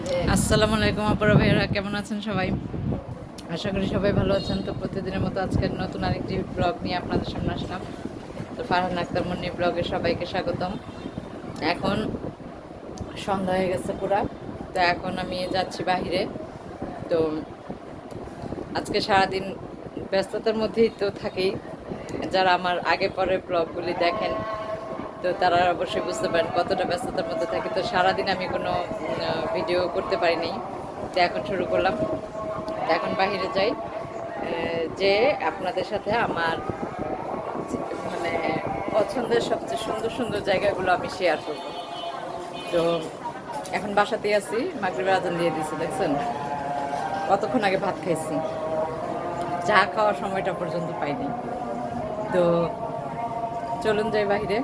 আসসালামু আলাইকুম আপুরা ভাইয়েরা, কেমন আছেন সবাই? আশা করি সবাই ভালো আছেন। তো প্রতিদিনের মতো আজকের নতুন আরেকটি ব্লগ নিয়ে আপনাদের সামনে আসলাম। তো ফারহান আক্তার মুন্নি ব্লগে সবাইকে স্বাগতম। এখন সন্ধ্যা হয়ে গেছে পুরা। তো এখন আমি যাচ্ছি বাহিরে। তো আজকে সারাদিন ব্যস্ততার মধ্যেই তো থাকি। যারা আমার আগে পরে ব্লগগুলি দেখেন তো তারা অবশ্যই বুঝতে পারেন কতটা ব্যস্ততার মধ্যে থাকি। তো সারাদিন আমি কোনো ভিডিও করতে পারিনি। তো এখন শুরু করলাম। তো এখন বাহিরে যাই, যে আপনাদের সাথে আমার মানে পছন্দের সবচেয়ে সুন্দর সুন্দর জায়গাগুলো আমি শেয়ার করব। তো এখন বাসাতেই আছি, মাগরিবের আজান দিয়ে দিছি, দেখছেন কতক্ষণ আগে ভাত খাইছি, চা খাওয়ার সময়টা পর্যন্ত পাইনি। তো চলুন যাই বাহিরে,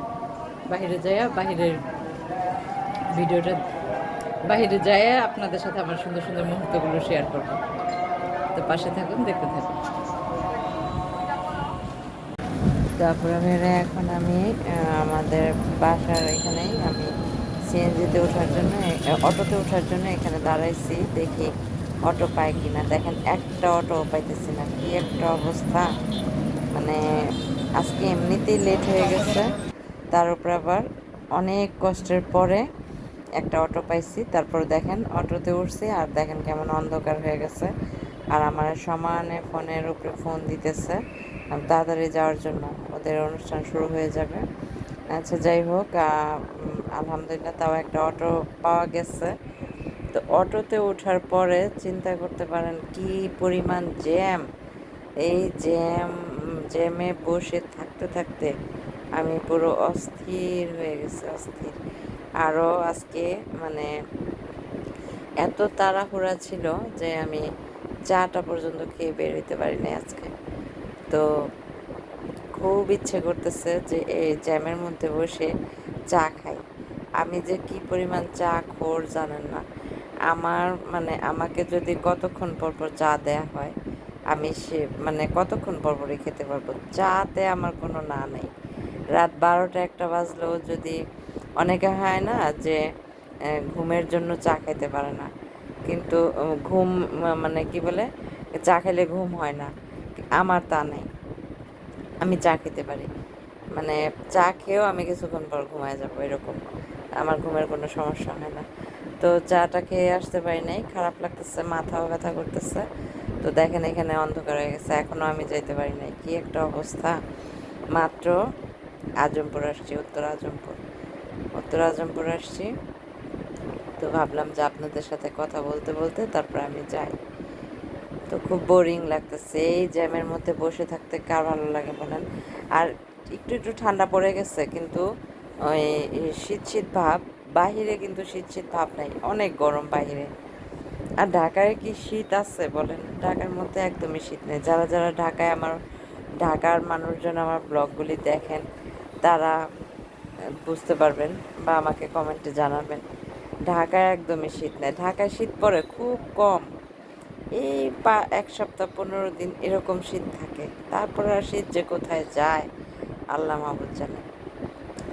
বাহিরে যাইয়া বাহিরের ভিডিওটা, বাহিরে যাইয়া আপনাদের সাথে আমার সুন্দর সুন্দর মুহূর্তগুলো শেয়ার করব। তো পাশে থাকুন, দেখতে থাকুন। তারপরে এখন আমি আমাদের বাসার এখানেই আমি সিএনজিতে ওঠার জন্য অটোতে ওঠার জন্য এখানে দাঁড়াইছি, দেখি অটো পাই কিনা। দেখেন একটা অটো পাইতেছি না, কি একটা অবস্থা। মানে আজকে এমনিতেই লেট হয়ে গেছে, তার উপর আবার অনেক কষ্টের পরে একটা অটো পাইছি। তারপর দেখেন অটোতে উঠছি, আর দেখেন কেমন অন্ধকার হয়ে গেছে। আর আমার সমানে ফোনের উপরে ফোন দিতেছে তাড়াতাড়ি যাওয়ার জন্য, ওদের অনুষ্ঠান শুরু হয়ে যাবে। আচ্ছা যাই হোক, আলহামদুলিল্লাহ তাও একটা অটো পাওয়া গেছে। তো অটোতে ওঠার পরে চিন্তা করতে পারেন কি পরিমাণ জ্যাম। এই জ্যামে বসে থাকতে থাকতে আমি পুরো অস্থির হয়ে গেছি, অস্থির। আরও আজকে মানে এত তাড়াহুড়া ছিল যে আমি চাটা পর্যন্ত খেয়ে বের হইতে পারিনি আজকে। তো খুব ইচ্ছে করতেছে যে এই জ্যামের মধ্যে বসে চা খাই। আমি যে কি পরিমাণ চা খোর জানেন না। আমার মানে আমাকে যদি কতক্ষণ পর পর চা দেয়া হয়, আমি সে মানে কতক্ষণ পর পরই খেতে পারবো। চাতে আমার কোনো না নেই। রাত 12টা 1টা বাজলেও যদি, অনেকে হয় না যে ঘুমের জন্য চা খাইতে পারে না, কিন্তু ঘুম মানে কি বলে, চা খেলে ঘুম হয় না, আমার তা নেই। আমি চা খেতে পারি, মানে চা খেয়েও আমি কিছুক্ষণ পর ঘুমায় যাবো, এরকম আমার ঘুমের কোনো সমস্যা হয় না। তো চাটা খেয়ে আসতে পারি নাই, খারাপ লাগতেছে, মাথাও ব্যথা করতেছে। তো দেখেন এখানে অন্ধকার হয়ে গেছে, এখনও আমি যাইতে পারি নাই, কি একটা অবস্থা। মাত্র আজমপুর আসছি, উত্তর আজমপুর আসছি। তো ভাবলাম যে আপনাদের সাথে কথা বলতে বলতে তারপর আমি যাই। তো খুব বোরিং লাগতেছে এই জ্যামের মধ্যে বসে থাকতে, কার ভালো লাগে বলেন। আর একটু একটু ঠান্ডা পড়ে গেছে, কিন্তু ওই শীত শীত ভাব, বাহিরে কিন্তু শীত শীত ভাব নাই, অনেক গরম বাহিরে। আর ঢাকায় কি শীত আছে বলেন? ঢাকার মধ্যে একদমই শীত নেই। যারা যারা ঢাকায় আমার, ঢাকার মানুষজন আমার ব্লগগুলি দেখেন, তারা বুঝতে পারবেন বা আমাকে কমেন্টে জানাবেন। ঢাকায় একদমই শীত নেই, ঢাকায় শীত পড়ে খুব কম। এই 1 সপ্তাহ 15 দিন এরকম শীত থাকে, তারপর আর শীত যে কোথায় যায় আল্লাহ মাহবুব জানে।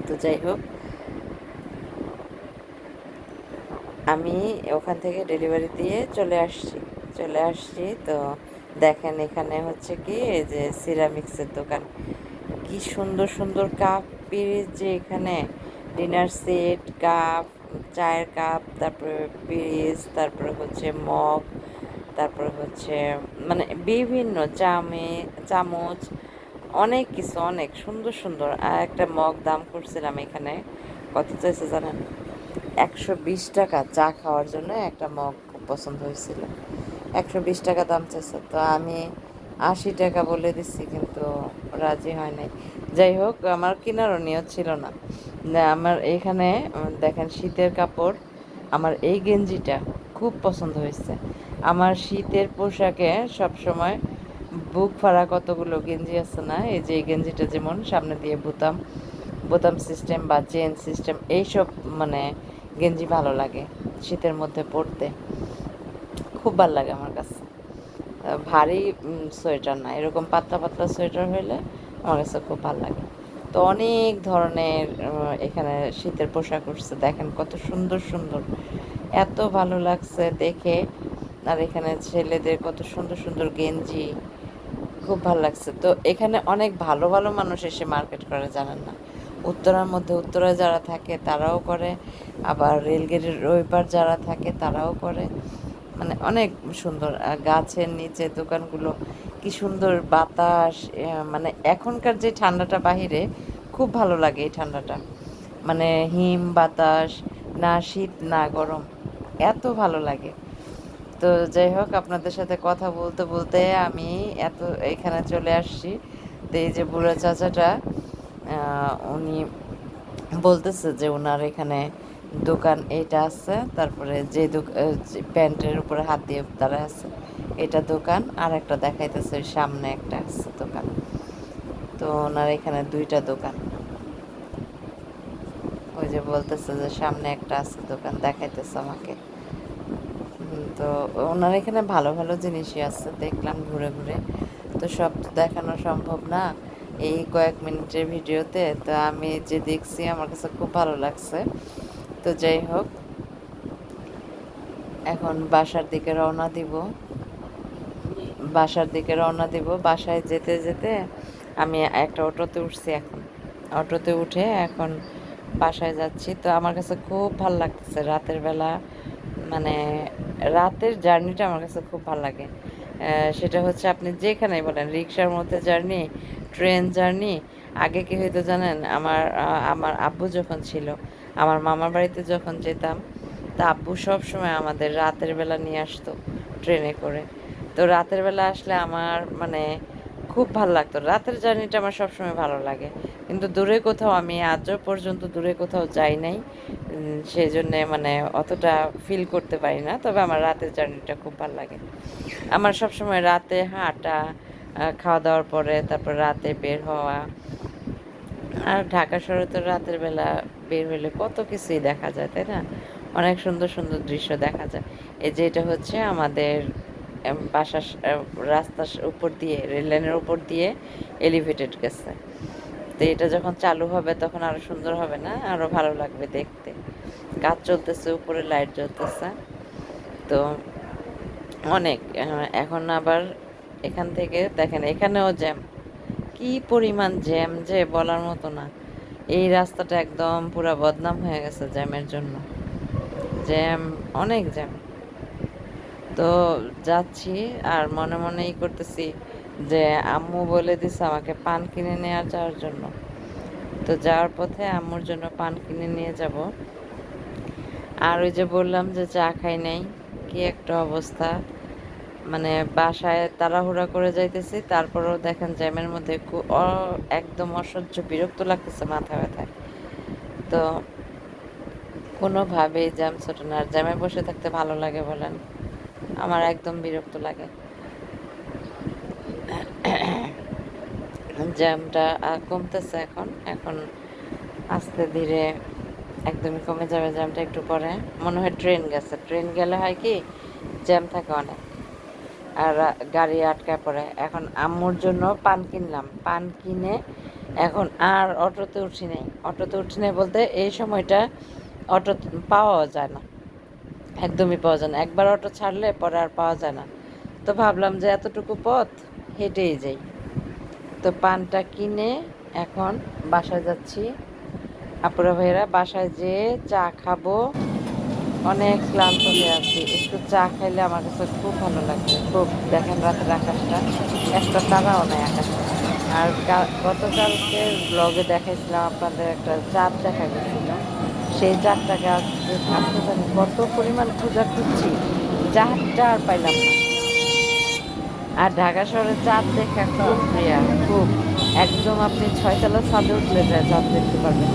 তো যাই হোক, আমি ওখান থেকে ডেলিভারি দিয়ে চলে আসছি। তো দেখেন এখানে হচ্ছে কি, এই যে সিরামিক্সের দোকান, কি সুন্দর সুন্দর কাপ পিরিচ, যে এখানে ডিনার সেট, কাপ, চায়ের কাপ, তারপরে পিরিচ, তারপরে হচ্ছে মগ, তারপরে হচ্ছে মানে বিভিন্ন চামচ, অনেক কিছু, অনেক সুন্দর সুন্দর। আর একটা মগ দাম করছিলাম এখানে, কত চাইছে জানেন? 120 টাকা। চা খাওয়ার জন্য একটা মগ পছন্দ হয়েছিল, 120 টাকা দাম চাইছে। তো আমি 80 টাকা বলে দিচ্ছি, কিন্তু রাজি হয় নাই। যাই হোক, আমার কেনারও নিয়ত ছিল না। আমার এখানে দেখেন শীতের কাপড়, আমার এই গেঞ্জিটা খুব পছন্দ হয়েছে। আমার শীতের পোশাকে সবসময় বুক ফাড়া কতগুলো গেঞ্জি আছে না, এই যে এই গেঞ্জিটা যেমন সামনে দিয়ে বোতাম, বোতাম সিস্টেম বা চেন সিস্টেম, এইসব মানে গেঞ্জি ভালো লাগে শীতের মধ্যে পরতে, খুব ভালো লাগে আমার কাছে। ভারী সোয়েটার না, এরকম পাতলা পাতলা সোয়েটার হইলে আমার কাছে খুব ভালো লাগে। তো অনেক ধরনের এখানে শীতের পোশাক উঠছে, দেখেন কত সুন্দর সুন্দর। এত ভালো লাগছে দেখে। আর এখানে ছেলেদের কত সুন্দর সুন্দর গেঞ্জি, খুব ভালো লাগছে। তো এখানে অনেক ভালো ভালো মানুষ এসে মার্কেট করে, জানেন না? উত্তরার মধ্যে উত্তরায় যারা থাকে তারাও করে, আবার রেলগেটের রবিবার যারা থাকে তারাও করে। মানে অনেক সুন্দর। আর গাছের নিচে দোকানগুলো, কি সুন্দর বাতাস। মানে এখনকার যে ঠান্ডাটা বাহিরে, খুব ভালো লাগে এই ঠান্ডাটা। মানে হিম বাতাস, না শীত না গরম, এত ভালো লাগে। তো যাই হোক, আপনাদের সাথে কথা বলতে বলতে আমি এত এখানে চলে আসছি। তো এই যে বুড়ো চাচাটা, উনি বলতেছে যে ওনার এখানে দোকান এইটা আছে, তারপরে যে প্যান্টের উপরে হাত দিয়ে দাঁড়ায় আছে এটা দোকান, আর একটা দেখাইতেছে ওই সামনে একটা আছে দোকান। তো ওনার এখানে দুইটা দোকান, ওই যে বলতেছে যে সামনে একটা আছে দোকান, দেখাইতেছে আমাকে। তো ওনার এখানে ভালো ভালো জিনিসই আছে, দেখলাম ঘুরে ঘুরে। তো সব তো দেখানো সম্ভব না এই কয়েক মিনিটের ভিডিওতে। তো আমি যে দেখছি আমার কাছে খুব ভালো লাগছে। তো যাই হোক, এখন বাসার দিকে রওনা দিব। বাসায় যেতে যেতে আমি একটা অটোতে উঠছি। এখন অটোতে উঠে এখন বাসায় যাচ্ছি। তো আমার কাছে খুব ভাল লাগতেছে রাতের বেলা, মানে রাতের জার্নিটা আমার কাছে খুব ভালো লাগে। সেটা হচ্ছে আপনি যেখানেই বলেন, রিক্সার মধ্যে জার্নি, ট্রেন জার্নি। আগে কি হইতো জানেন? আমার আব্বু যখন ছিল, আমার মামার বাড়িতে যখন যেতাম, তা আব্বু সব সময় আমাদের রাতের বেলা নিয়ে আসতো ট্রেনে করে। তো রাতের বেলা আসলে আমার মানে খুব ভালো লাগতো। রাতের জার্নিটা আমার সবসময় ভালো লাগে। কিন্তু দূরে কোথাও আমি আজও পর্যন্ত দূরে কোথাও যাই নাই, সেই জন্যে মানে অতটা ফিল করতে পারি না। তবে আমার রাতের জার্নিটা খুব ভালো লাগে। আমার সবসময় রাতে হাঁটা, খাওয়া দাওয়ার পরে তারপর রাতে বের হওয়া। আর ঢাকা শহরে তো রাতের বেলা বের হলে কত কিছুই দেখা যায়, তাই না? অনেক সুন্দর সুন্দর দৃশ্য দেখা যায়। এই যে এটা হচ্ছে আমাদের বাসার রাস্তার উপর দিয়ে, রেল লাইনের উপর দিয়ে এলিভেটেড গেছে। তো এটা যখন চালু হবে তখন আরো সুন্দর হবে না, আরো ভালো লাগবে দেখতে। কাজ চলতেছে, উপরে লাইট জ্বলতেছে। তো অনেক এখন আবার এখান থেকে দেখেন, এখানেও জ্যাম। কি পরিমাণ জ্যাম যে বলার মতো না। এই রাস্তাটা একদম পুরা বদনাম হয়ে গেছে জ্যামের জন্য। জ্যাম, অনেক জ্যাম। তো যাচ্ছি, আর মনে মনেই করতেছি যে আম্মু বলে দিছে আমাকে পান কিনে নিয়ে যাওয়ার জন্য। তো যাওয়ার পথে আম্মুর জন্য পান কিনে নিয়ে যাব। আর ওই যে বললাম যে চা খাই নাই, কি একটা অবস্থা। মানে বাসায় তাড়াহুড়া করে যাইতেছি, তারপরেও দেখেন জ্যামের মধ্যে একদম অসহ্য বিরক্ত লাগতেছে, মাথা ব্যথায়। তো কোনোভাবেই জ্যাম ছোট না। আর জ্যামে বসে থাকতে ভালো লাগে বলেন? আমার একদম বিরক্ত লাগে। জ্যামটা কমতেছে এখন, এখন আস্তে ধীরে একদমই কমে যাবে জ্যামটা একটু পরে। মনে হয় ট্রেন গেছে, ট্রেন গেলে হয় কি জ্যাম থাকে অনেক, আর গাড়ি আটকায় পড়ে। এখন আম্মুর জন্য পান কিনলাম, পান কিনে এখন আর অটোতে উঠি নাই বলতে এই সময়টা অটো পাওয়া যায় না, একদমই পাওয়া যায় না। একবার অটো ছাড়লে পরে আর পাওয়া যায় না। তো ভাবলাম যে এতটুকু পথ হেঁটেই যাই। তো পানটা কিনে এখন বাসায় যাচ্ছি। আপুরা ভাইয়েরা, বাসায় যেয়ে চা খাবো। অনেক ক্লান্ত হয়ে আছি, একটু চা খাইলে আমার কাছে খুব ভালো লাগবে। খুব, দেখেন রাতের আকাশটা, একটা তারাও নেই আকাশে। আর গতকালকে ব্লগে দেখাইছিলাম আপনাদের, একটা চাঁদ দেখা গেছিল। সেই চাঁদটাকে আজকে আজকে জানি কত পরিমাণ খুঁজছি, চাঁদটা আর পাইলাম না। আর ঢাকা শহরে চাঁদ দেখা খুব রেয়ার, খুব। একদম আপনি 6 তলা ছাদে উঠলে যায় চাঁদ দেখতে পারবেন,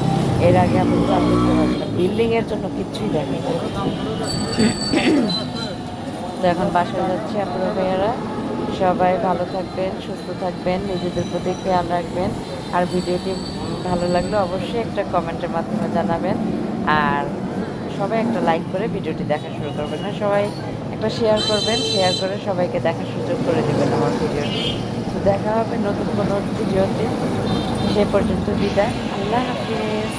এর আগে আপনি চাঁদ দেখতে পারবেন না। বিল্ডিং এর জন্য কিচ্ছুই দেখে না। তো এখন বাসায় যাচ্ছি। আপনারা ভাইয়ারা সবাই ভালো থাকবেন, সুস্থ থাকবেন, নিজেদের প্রতি খেয়াল রাখবেন। আর ভিডিওটি ভালো লাগলে অবশ্যই একটা কমেন্টের মাধ্যমে জানাবেন। আর সবাই একটা লাইক করে ভিডিওটি দেখা শুরু করবেন, না সবাই একটা শেয়ার করবেন, শেয়ার করে সবাইকে দেখার সুযোগ করে দেবেন আমার ভিডিওটি। তো দেখা হবে নতুন কোনো ভিডিওতে। সে পর্যন্ত বিদায়, আল্লাহ হাফিজ।